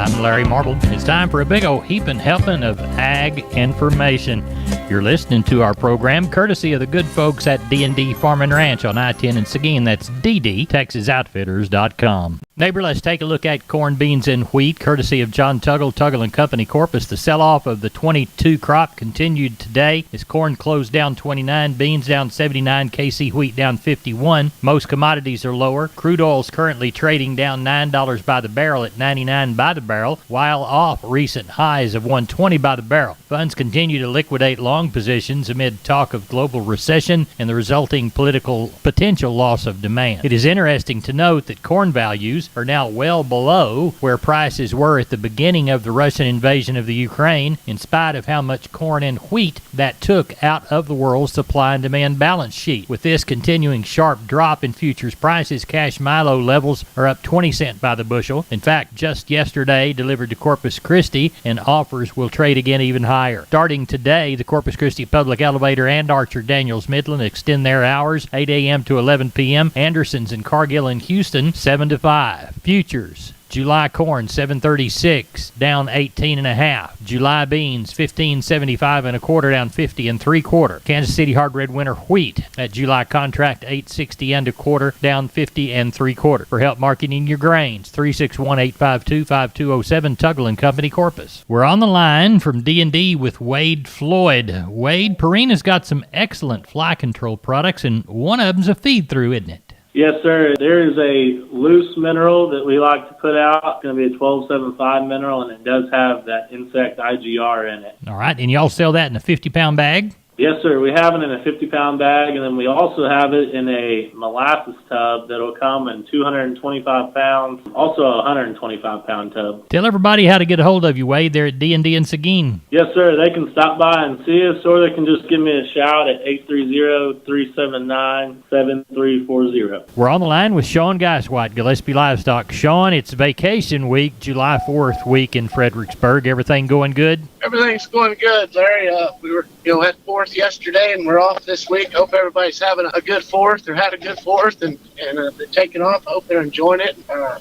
I'm Larry Marble. It's time for a big old heaping helping of ag information. You're listening to our program courtesy of the good folks at D&D Farm and Ranch on I-10 in Seguin. That's ddtexasoutfitters.com. Neighbor, let's take a look at corn, beans, and wheat, courtesy of John Tuggle & Company, Corpus. The sell-off of the 22 crop continued today as corn closed down 29, beans down 79, KC wheat down 51. Most commodities are lower. Crude oil's currently trading down $9 by the barrel at 99 by the barrel, while off recent highs of 120 by the barrel. Funds continue to liquidate long positions amid talk of global recession and the resulting potential loss of demand. It is interesting to note that corn values are now well below where prices were at the beginning of the Russian invasion of the Ukraine, in spite of how much corn and wheat that took out of the world's supply and demand balance sheet. With this continuing sharp drop in futures prices, cash milo levels are up 20 cents by the bushel. In fact, just yesterday delivered to Corpus Christi, and offers will trade again even higher. Starting today, the Corpus Christi Public Elevator and Archer Daniels Midland extend their hours 8 a.m. to 11 p.m. Anderson's in Cargill and Houston 7 to 5. Futures. July corn 736 down 18.5. July beans 1575 and a quarter down 50 and 3/4. Kansas City hard red winter wheat at July contract 860 and a quarter down 50 and 3/4. For help marketing your grains, 361-852-5207, Tuggle & Company, Corpus. We're on the line from D&D with Wade Floyd. Wade, Purina's got some excellent fly control products, and one of them's a feed through, isn't it? Yes, sir. There is a loose mineral that we like to put out. It's going to be a 1275 mineral, and it does have that insect IGR in it. All right, and y'all sell that in a 50-pound bag? Yes, sir. We have it in a 50-pound bag, and then we also have it in a molasses tub that will come in 225 pounds, also a 125-pound tub. Tell everybody how to get a hold of you, Wade, there at D&D in Seguin. Yes, sir. They can stop by and see us, or they can just give me a shout at 830-379-7340. We're on the line with Sean Geiswhite, Gillespie Livestock. Sean, it's vacation week, July 4th week in Fredericksburg. Everything going good? Everything's going good, Larry. We were, at 4th yesterday, and we're off this week. Hope everybody's having a good 4th or had a good 4th, and they're taking off. I hope they're enjoying it.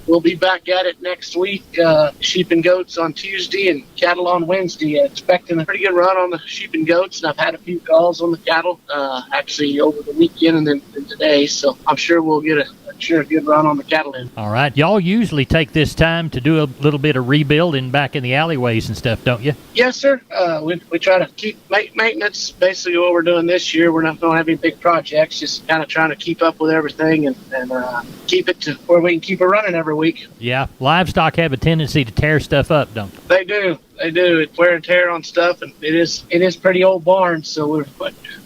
We'll be back at it next week. Sheep and goats on Tuesday and cattle on Wednesday. Expecting a pretty good run on the sheep and goats, and I've had a few calls on the cattle actually over the weekend and then today, so I'm sure we'll get a good run on the cattle end. All right. Y'all usually take this time to do a little bit of rebuilding back in the alleyways and stuff, don't you? Yes, sir. We try to keep maintenance. Basically what we're doing this year, we're not going to have any big projects, just kind of trying to keep up with everything and keep it to where we can keep it running every week. Yeah. Livestock have a tendency to tear stuff up, don't they? They do. It's wear and tear on stuff, and it is pretty old barns, so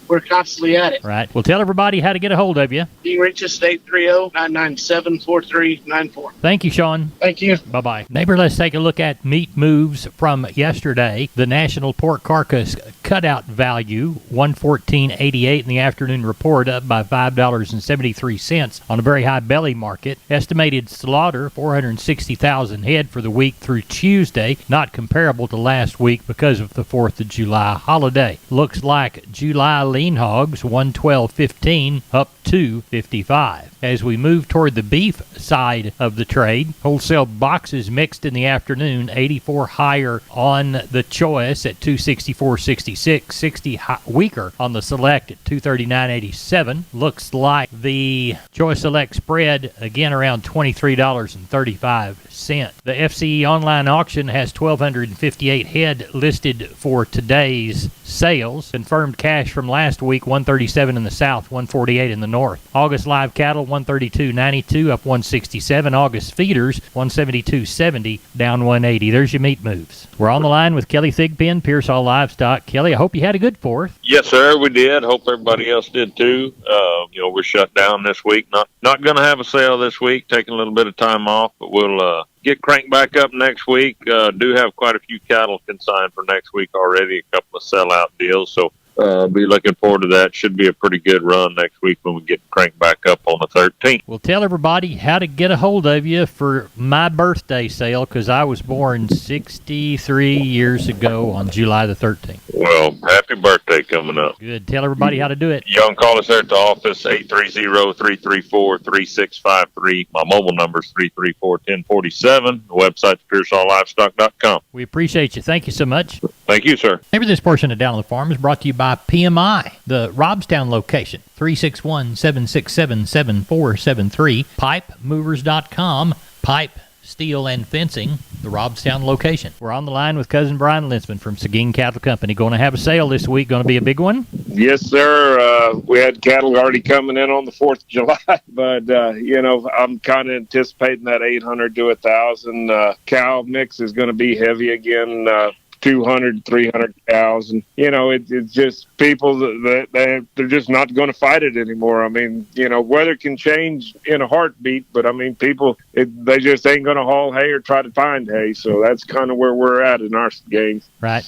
we're constantly at it. Right. Well, tell everybody how to get a hold of you. You can reach us at 830-997-4394. Thank you, Sean. Thank you. Bye-bye. Neighbor, let's take a look at meat moves from yesterday. The National Pork Carcass Cutout Value, $114.88 in the afternoon report, up by $5.73 on a very high belly market. Estimated slaughter, 460,000 head for the week through Tuesday, not comparable to last week because of the 4th of July holiday. Looks like July lean hogs, 112.15, up to 55. As we move toward the beef side of the trade, wholesale boxes mixed in the afternoon, 84 higher on the choice at 264.66, 60 weaker on the select at 239.87. Looks like the choice select spread again around $23.35. The FCE online auction has 1,258 head listed for today's sales. Confirmed cash from last week, 137 in the south, 148 in the north. August live cattle, 132.92, up 167. August feeders, 172.70, down 180. There's your meat moves. We're on the line with Kelly Thigpen, Pearsall Livestock. Kelly, I hope you had a good 4th. Yes, sir, we did. Hope everybody else did too. We're shut down this week. Not going to have a sale this week. Taking a little bit of time off, but we'll get cranked back up next week. Do have quite a few cattle consigned for next week already. A couple of sellout deals. So be looking forward to that. Should be a pretty good run next week when we get cranked back up on the 13th. Well, tell everybody how to get a hold of you for my birthday sale, because I was born 63 years ago on July the 13th. Well, happy birthday coming up. Good. Tell everybody how to do it. You can call us there at the office, 830-334-3653. My mobile number is 334-1047. The website's PearsallLivestock.com. We appreciate you. Thank you so much. Thank you, sir. Maybe this portion of Down on the Farm is brought to you by PMI, the Robstown location, 361-767-7473, pipemovers.com, pipe, steel, and fencing, the Robstown location. We're on the line with Cousin Brian Linsman from Seguin Cattle Company. Going to have a sale this week. Going to be a big one? Yes, sir. We had cattle already coming in on the 4th of July, but, I'm kind of anticipating that 800 to 1,000 cow mix is going to be heavy again. 200, 300 cows, and it's just people that they're just not going to fight it anymore. I mean, weather can change in a heartbeat, but I mean, people they just ain't going to haul hay or try to find hay. So that's kind of where we're at in our game. Right.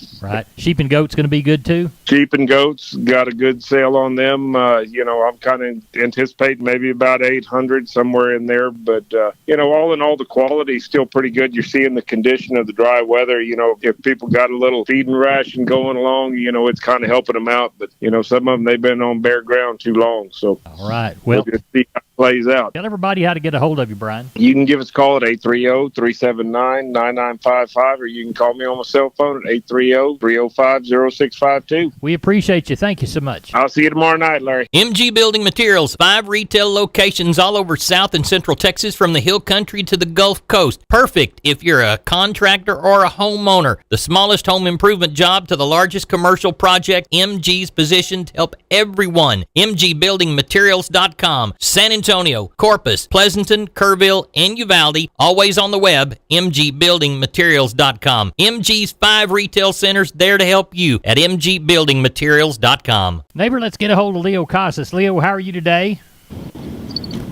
Sheep and goats going to be good too. Sheep and goats, got a good sale on them. I'm kind of anticipating maybe about 800 somewhere in there, but all in all, the quality is still pretty good. You're seeing the condition of the dry weather. If people got a little feeding ration going along, it's kind of helping them out, but some of them, they've been on bare ground too long. So all right, well, we'll just see how it plays out. Tell everybody how to get a hold of you, Brian. You can give us a call at 830-379-9955, or you can call me on my cell phone at 830-305-0652. We appreciate you. Thank you so much. I'll see you tomorrow night, Larry. MG Building Materials, 5 retail locations all over South and Central Texas, from the Hill Country to the Gulf Coast. Perfect if you're a contractor or a homeowner. The smallest home improvement job to the largest commercial project, MG's positioned to help everyone. MGBuildingMaterials.com. San Antonio, Corpus, Pleasanton, Kerrville, and Uvalde. Always on the web, MGBuildingMaterials.com. MG's 5 retail centers there to help you at MGBuildingMaterials.com. Neighbor, let's get a hold of Leo Casas. Leo, how are you today?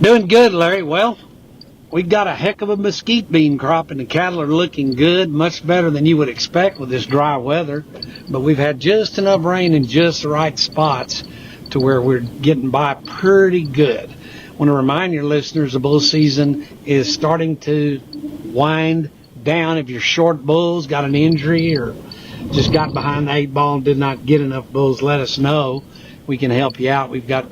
Doing good, Larry. Well, we got a heck of a mesquite bean crop, and the cattle are looking good, much better than you would expect with this dry weather. But we've had just enough rain in just the right spots to where we're getting by pretty good. I want to remind your listeners the bull season is starting to wind down. If you're short bulls, got an injury, or just got behind the 8 ball and did not get enough bulls, let us know. We can help you out. We've got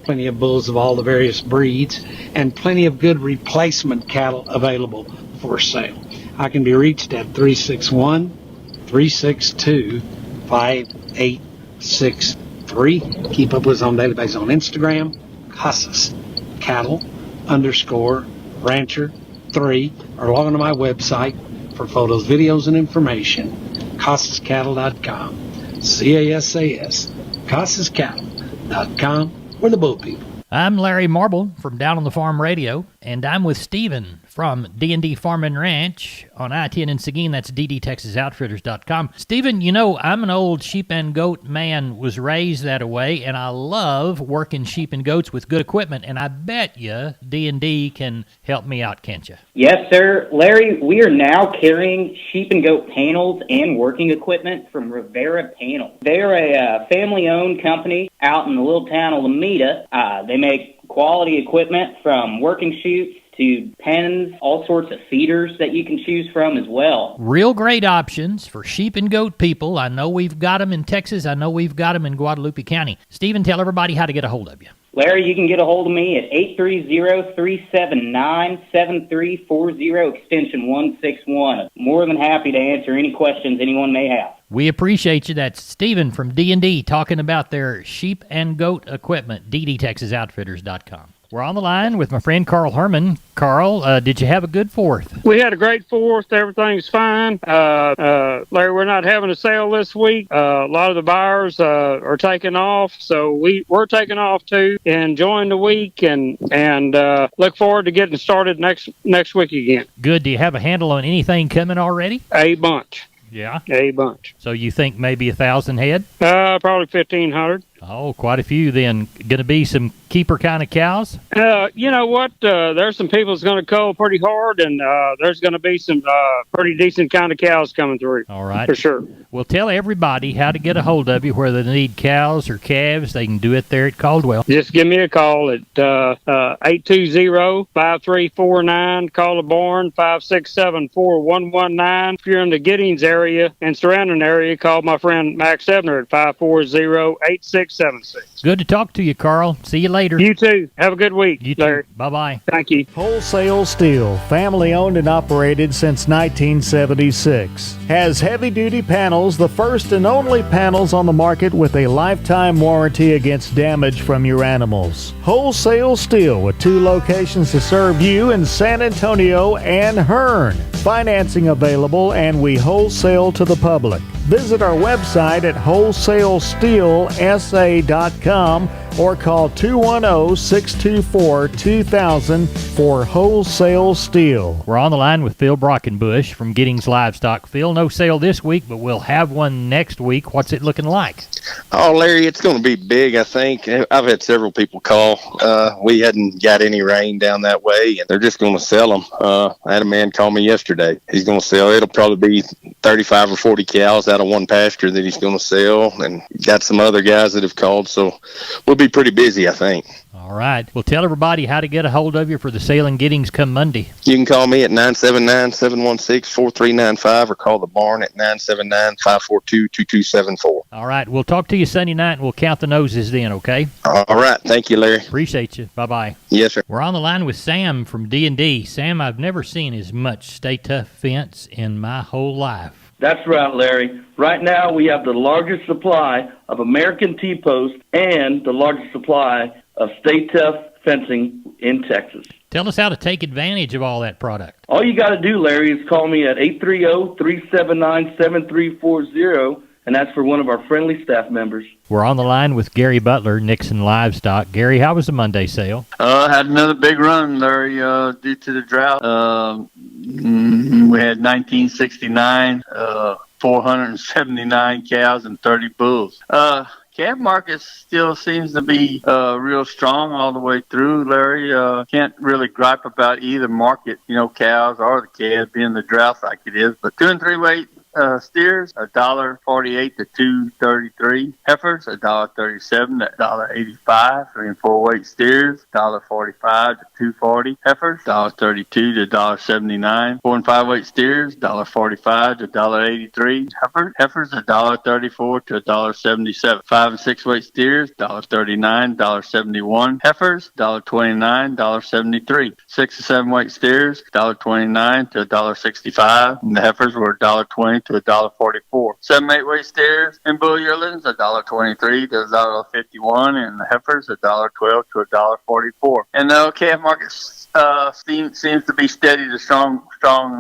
plenty of bulls of all the various breeds and plenty of good replacement cattle available for sale. I can be reached at 361-362-5863. Keep up with us on a daily basis on Instagram, Casas Cattle _Rancher 3, or log on to my website for photos, videos, and information, CasasCattle.com. CASAS, CasasCattle.com. We're the bull people. I'm Larry Marble from Down on the Farm Radio, and I'm with Stephen from D&D Farm and Ranch on I-10 in Seguin. That's ddtexasoutfitters.com. Stephen, I'm an old sheep and goat man, was raised that way, and I love working sheep and goats with good equipment, and I bet you D&D can help me out, can't you? Yes, sir. Larry, we are now carrying sheep and goat panels and working equipment from Rivera Panels. They're a family-owned company out in the little town of Lomita. They make quality equipment from working chutes to pens, all sorts of feeders that you can choose from as well. Real great options for sheep and goat people. I know we've got them in Texas. I know we've got them in Guadalupe County. Stephen, tell everybody how to get a hold of you. Larry, you can get a hold of me at 830-379-7340, extension 161. I'm more than happy to answer any questions anyone may have. We appreciate you. That's Stephen from D&D talking about their sheep and goat equipment, ddtexasoutfitters.com. We're on the line with my friend Carl Herman. Carl, did you have a good 4th? We had a great 4th. Everything's fine. Larry, we're not having a sale this week. A lot of the buyers are taking off, so we're taking off too. Enjoying the week and look forward to getting started next week again. Good. Do you have a handle on anything coming already? A bunch. Yeah? A bunch. So you think maybe 1,000 head? Probably 1,500. Oh, quite a few then. Going to be some keeper kind of cows? You know what? There's some people that's going to cull pretty hard, and there's going to be some pretty decent kind of cows coming through. All right. For sure. Well, tell everybody how to get a hold of you, whether they need cows or calves. They can do it there at Caldwell. Just give me a call at 820-5349. Call the barn, 567-4119. If you're in the Giddings area and surrounding area, call my friend Max Ebner at 540-8676. Good to talk to you, Carl. See you later. You too. Have a good week, You Larry. too. Bye-bye. Thank you. Wholesale Steel, family owned and operated since 1976. Has heavy-duty panels, the first and only panels on the market with a lifetime warranty against damage from your animals. Wholesale Steel with 2 locations to serve you in San Antonio and Hearn. Financing available, and we wholesale to the public. Visit our website at wholesalesteelsa.com or call 210-624-2000 for Wholesale Steel. We're on the line with Phil Brockenbush from Giddings Livestock. Phil, no sale this week, but we'll have one next week. What's it looking like? Oh, Larry, it's going to be big, I think. I've had several people call. We hadn't got any rain down that way, and they're just going to sell them. I had a man call me yesterday. He's going to sell. It'll probably be 35 or 40 cows out of one pasture that he's going to sell, and got some other guys that have called, so we'll be pretty busy, I think. All right. Well, tell everybody how to get a hold of you for the sale in Giddings come Monday. You can call me at 979-716-4395 or call the barn at 979-542-2274. All right. We'll talk to you Sunday night, and we'll count the noses then, okay? All right. Thank you, Larry. Appreciate you. Bye-bye. Yes, sir. We're on the line with Sam from D&D. Sam, I've never seen as much Stay Tough fence in my whole life. That's right, Larry. Right now, we have the largest supply of American T-post and the largest supply of Stay Tough fencing in Texas. Tell us how to take advantage of all that product. All you got to do, Larry, is call me at 830-379-7340, and that's for one of our friendly staff members. We're on the line with Gary Butler, Nixon Livestock. Gary, how was the Monday sale? Had another big run, Larry, due to the drought. We had 1969, 479 cows and 30 bulls. Calf market still seems to be real strong all the way through, Larry. Can't really gripe about either market, cows or the calves being the drought like it is. But 2 and 3 weight steers, $1.48 to $2.33. Heifers, $1.37 to $1.85. 3 and 4 weight steers, $1.45 to $2.40. Heifers, $1.32 to $1.79. 4 and 5 weight steers, $1.45 to $1.83. Heifers, $1.34 to $1.77. 5 and 6 weight steers, $1.39, $1.71. Heifers, $1.29, $1.73. 6 and 7 weight steers, $1.29 to $1.65. And the heifers were $1.20 to $1.44. 7 8 weight steers and bull yearlings, $1.23 to $1.51, and the heifers $1.12 to $1.44. And the calf market seems to be steady to strong.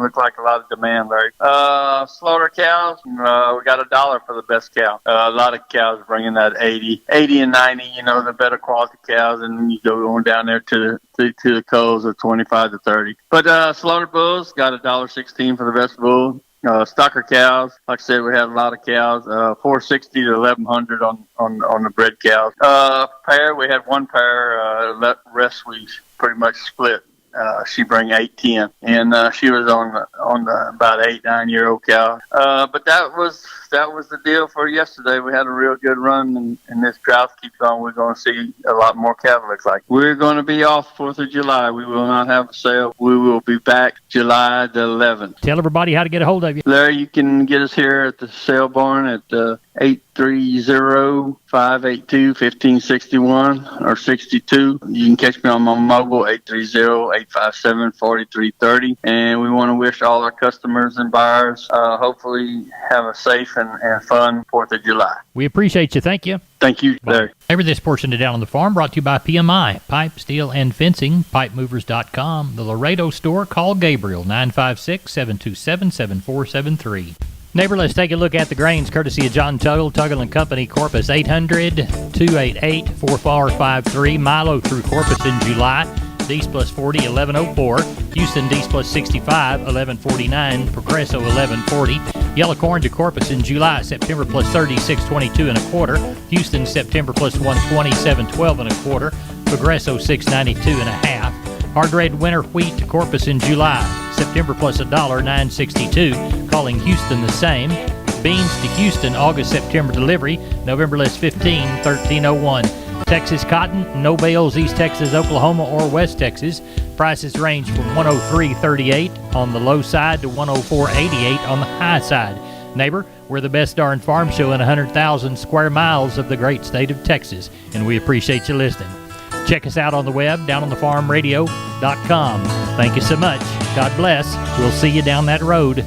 Look like a lot of demand, Larry. Slaughter cows, we got $1 for the best cow. A lot of cows bringing that 80 and 90. The better quality cows, and you go on down there to the cows of 25 to 30. But slaughter bulls got $1.16 for the best bull. Stocker cows, like I said, we had a lot of cows. 460 to 1100 on the bred cows. Pair, we had one pair. Rest we pretty much split. She bring 810, and she was on the about 8-9-year-old cow. But that was the deal for yesterday. We had a real good run, and this drought keeps on. We're going to see a lot more cattle. Looks like we're going to be off 4th of July. We will not have a sale. We will be back July the 11th. Tell everybody how to get a hold of you. Larry, you can get us here at the sale barn at 830-582-1561 or 62. You can catch me on my mobile 830-857-4330. And we want to wish all our customers and buyers hopefully have a safe and fun 4th of July. We appreciate you. Thank you. Thank you, Larry. Over this portion of Down on the Farm brought to you by PMI, Pipe, Steel, and Fencing, PipeMovers.com. The Laredo store, call Gabriel, 956-727-7473. Neighbor, let's take a look at the grains courtesy of John Tuggle & Company, Corpus 800-288-4453. Milo through Corpus in July, D's plus 40, 1104. Houston, D's plus 65, 1149. Progresso, 1140. Yellow corn to Corpus in July, September plus 30, 622 and a quarter. Houston, September plus 120, 712 and a quarter. Progresso 692 and a half. Hard red winter wheat to Corpus in July. September plus $1, $9.62. Calling Houston the same. Beans to Houston, August-September delivery. November list 15, $13.01. Texas cotton, no bales, East Texas, Oklahoma, or West Texas. Prices range from $103.38 on the low side to $104.88 on the high side. Neighbor, we're the best darn farm show in 100,000 square miles of the great state of Texas, and we appreciate you listening. Check us out on the web, downonthefarmradio.com. Thank you so much. God bless. We'll see you down that road.